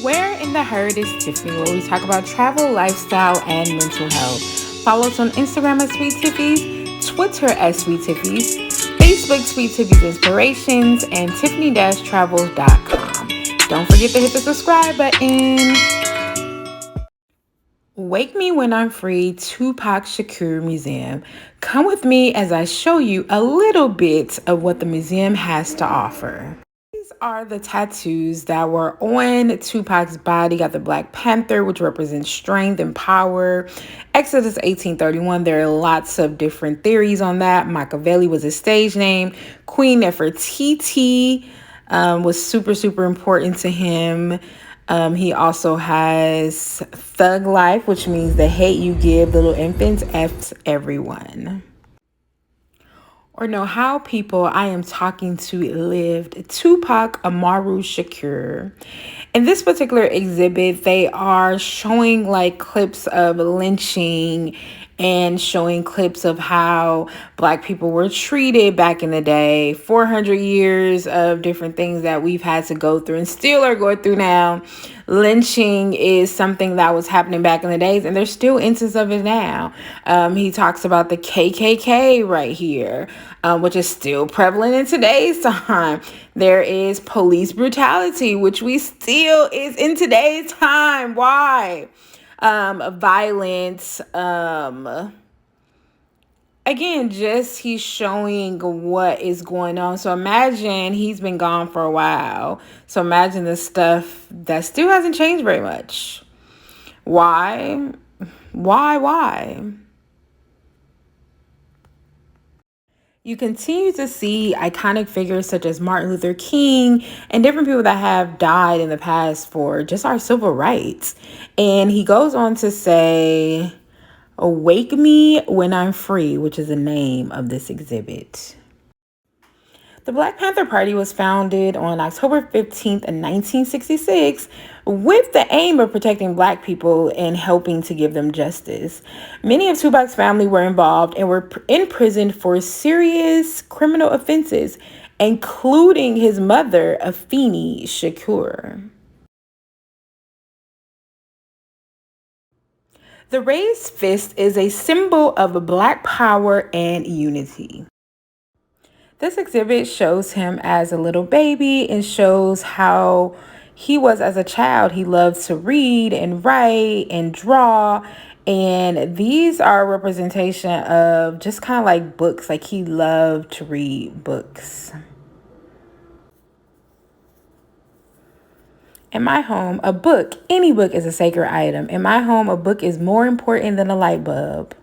Where in the Herd is Tiffany, where we talk about travel, lifestyle, and mental health. Follow us on Instagram at Sweet Tiffies, Twitter at Sweet Tiffies, Facebook Sweet Tiffies Inspirations, and Tiffany-Travels.com. Don't forget to hit the subscribe button. Wake Me When I'm Free, Tupac Shakur Museum. Come with me as I show you a little bit of what the museum has to offer. These are the tattoos that were on Tupac's body. Got the Black Panther, which represents strength and power. Exodus 1831. There are lots of different theories on that. Machiavelli was his stage name. Queen Nefertiti was super important to him. He also has Thug Life, which means the hate you give little infants F's everyone. Or know how people I am talking to lived. Tupac Amaru Shakur. In this particular exhibit, they are showing like clips of lynching and showing clips of how Black people were treated back in the day. 400 years of different things that we've had to go through and still are going through now. Lynching is something that was happening back in the days, and there's still instances of it now. He talks about the KKK right here, which is still prevalent in today's time. There is police brutality, which we still is in today's time. Why? Violence. Again, just he's showing what is going on. So imagine he's been gone for a while. So imagine the stuff that still hasn't changed very much. Why? Why? You continue to see iconic figures such as Martin Luther King and different people that have died in the past for just our civil rights. And he goes on to say, "Wake Me When I'm Free," which is the name of this exhibit. The Black Panther Party was founded on October 15th, 1966, with the aim of protecting Black people and helping to give them justice. Many of Tupac's family were involved and were imprisoned for serious criminal offenses, including his mother, Afeni Shakur. The raised fist is a symbol of Black power and unity. This exhibit shows him as a little baby and shows how he was as a child. He loved to read and write and draw. And these are a representation of just kind of like books. Like he loved to read books. In my home, a book, any book is a sacred item. In my home, a book is more important than a light bulb.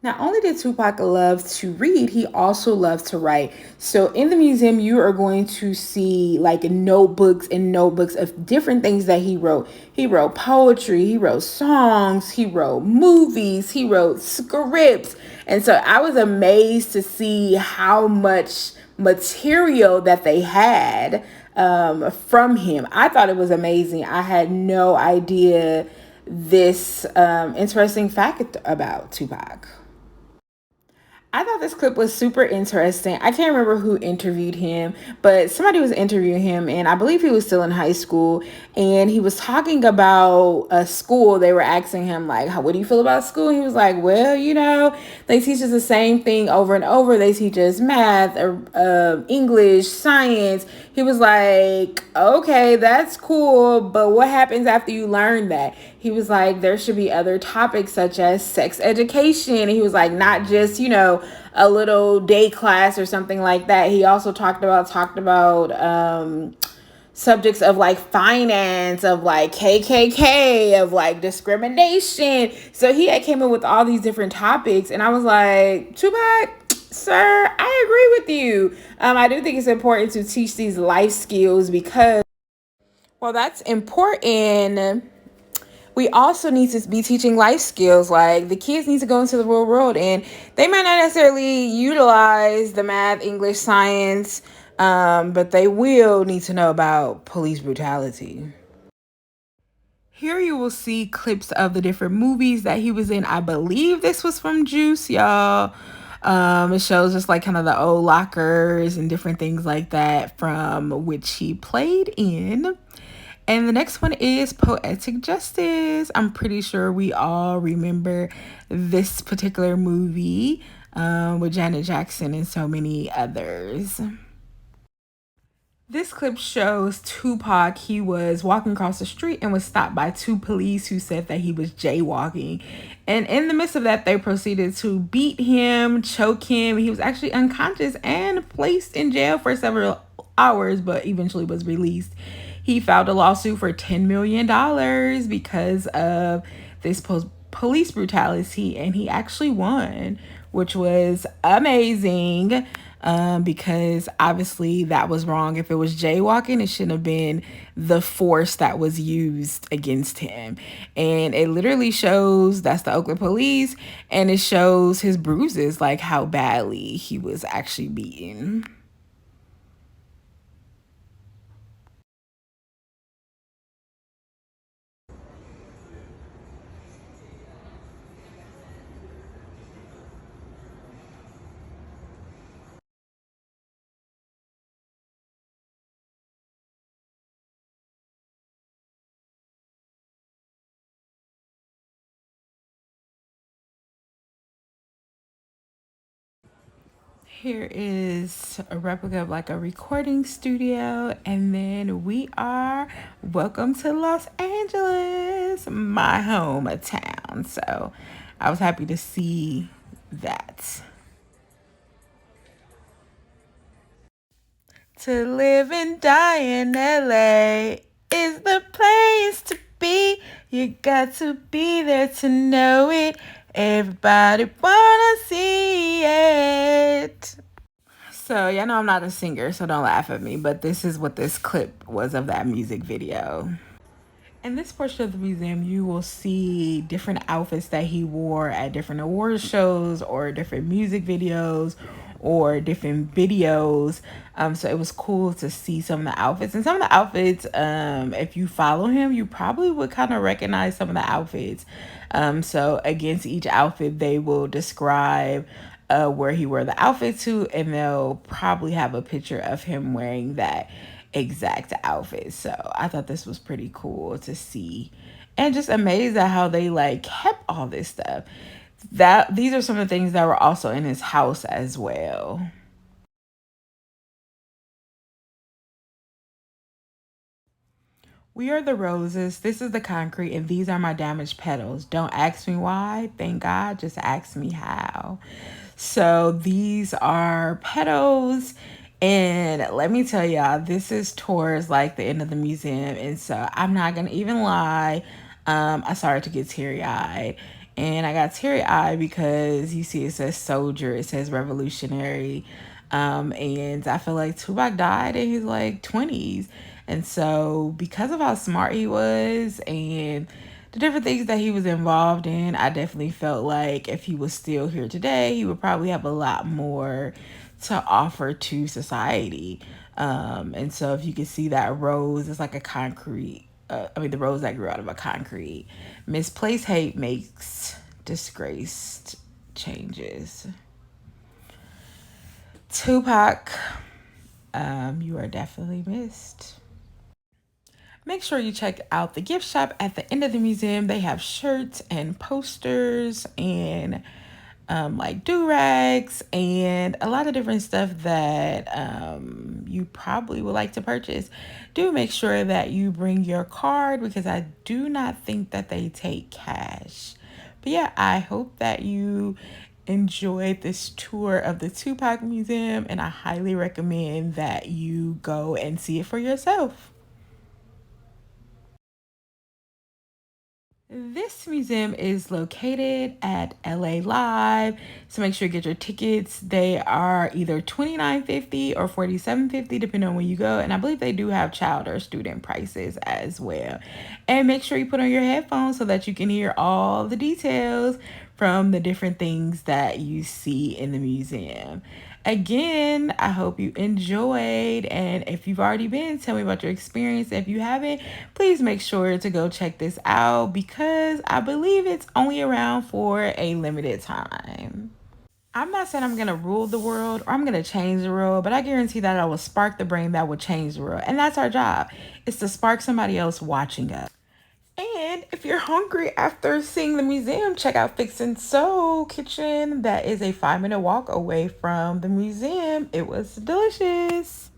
Not only did Tupac love to read, he also loved to write. So in the museum, you are going to see like notebooks and notebooks of different things that he wrote. He wrote poetry, he wrote songs, he wrote movies, he wrote scripts. And so I was amazed to see how much material that they had from him. I thought it was amazing. I had no idea this interesting fact about Tupac. I thought this clip was super interesting. I can't remember who interviewed him, but somebody was interviewing him, and I believe he was still in high school, and he was talking about a school. They were asking him, like, what do you feel about school? And he was like, well, they teach us the same thing over and over. They teach us math, English, science. He was like, okay, that's cool, but what happens after you learn that? He was like, there should be other topics such as sex education. And he was like, not just, a little day class or something like that. He also talked about subjects of like finance, of like KKK, of like discrimination. So he had came in with all these different topics. And I was like, Tupac, sir, I agree with you. I do think it's important to teach these life skills because, well, that's important. We also need to be teaching life skills. Like the kids need to go into the real world, and they might not necessarily utilize the math, English, science, but they will need to know about police brutality. Here you will see clips of the different movies that he was in. I believe this was from Juice, y'all. It shows just like kind of the old lockers and different things like that from which he played in. And the next one is Poetic Justice. I'm pretty sure we all remember this particular movie with Janet Jackson and so many others. This clip shows Tupac. He was walking across the street and was stopped by two police who said that he was jaywalking. And in the midst of that, they proceeded to beat him, choke him. He was actually unconscious and placed in jail for several hours, but eventually was released. He filed a lawsuit for $10 million because of this police brutality, and he actually won, which was amazing. Because obviously that was wrong. If it was jaywalking, it shouldn't have been the force that was used against him. And it literally shows that's the Oakland police, and it shows his bruises, like how badly he was actually beaten. Here is a replica of like a recording studio, and then we are welcome to Los Angeles, my hometown. So I was happy to see that. To live and die in LA is the place to be. You got to be there to know it. Everybody wanna see it. So, y'all know I'm not a singer, so don't laugh at me, but this is what this clip was of that music video. In this portion of the museum, you will see different outfits that he wore at different award shows or different music videos or different videos. So it was cool to see some of the outfits. And some of the outfits, if you follow him, you probably would kind of recognize some of the outfits. So against each outfit, they will describe where he wore the outfit to, and they'll probably have a picture of him wearing that exact outfit. So I thought this was pretty cool to see, and just amazed at how they like kept all this stuff. That these are some of the things that were also in his house as well. We are the roses, this is the concrete, and these are my damaged petals. Don't ask me why, thank God, just ask me how. So these are petals, and let me tell y'all, this is towards like the end of the museum, and so I'm not gonna even lie. I started to get teary-eyed, and I got teary-eyed because you see it says soldier, it says revolutionary, and I feel like Tupac died in his like 20s. And so, because of how smart he was and the different things that he was involved in, I definitely felt like if he was still here today, he would probably have a lot more to offer to society. And so, if you can see that rose, it's like a concrete, the rose that grew out of a concrete. Misplaced hate makes disgraced changes. Tupac, you are definitely missed. Make sure you check out the gift shop at the end of the museum. They have shirts and posters and like do-rags and a lot of different stuff that you probably would like to purchase. Do make sure that you bring your card because I do not think that they take cash. But yeah, I hope that you enjoyed this tour of the Tupac Museum, and I highly recommend that you go and see it for yourself. This museum is located at LA Live, so make sure you get your tickets. They are either $29.50 or $47.50 depending on where you go, and I believe they do have child or student prices as well. And make sure you put on your headphones so that you can hear all the details from the different things that you see in the museum. Again, I hope you enjoyed, and if you've already been, tell me about your experience. If you haven't, please make sure to go check this out because I believe it's only around for a limited time. I'm not saying I'm going to rule the world or I'm going to change the world, but I guarantee that I will spark the brain that will change the world. And that's our job, is to spark somebody else watching us. And if you're hungry after seeing the museum, check out Fix and Sew Kitchen. That is a 5-minute walk away from the museum. It was delicious.